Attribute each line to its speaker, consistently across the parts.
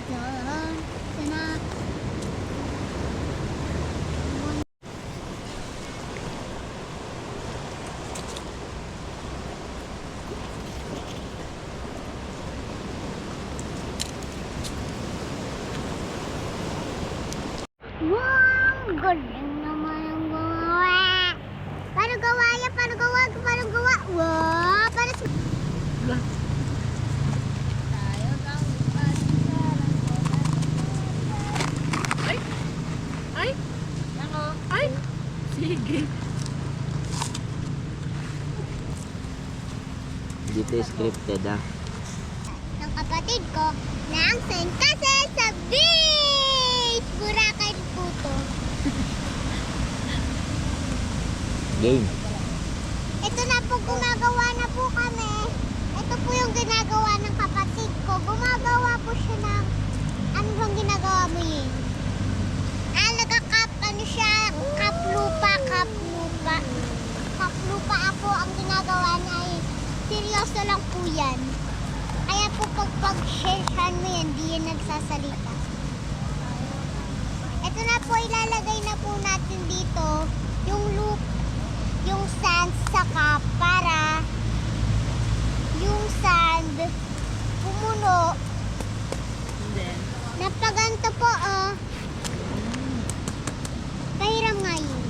Speaker 1: Yan. Sana. Wow! Galing naman ang gawa. Paano gawa yan? Paano gawa? Paano gawa? Wow! Paano sa... Tayo kang
Speaker 2: Ay! Ay!
Speaker 1: Ako.
Speaker 2: Ay! Sige.
Speaker 3: Dito scripted ah.
Speaker 1: Ng kapatid ko na ang kasi sa beach! Burakan po to.
Speaker 3: Game.
Speaker 1: Ito na po, gumagawa na po kami. Ito po yung ginagawa ng kapatid ko. Gumagawa po siya ng... Ano bang ginagawa mo yun? Nagka-cup, ano siya? Kaplupa. Kaplupa ako ang ginagawa niya ay seryoso lang po yan. Kaya po pag-sharehan mo yan, di yan nagsasalita. Ito na po, ilalagay na po natin dito yung loop, yung sand sa cup para yung sand pumuno.
Speaker 2: And then,
Speaker 1: Napaganto po, oh. Pahiram nga yun.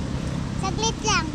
Speaker 1: Saglit lang.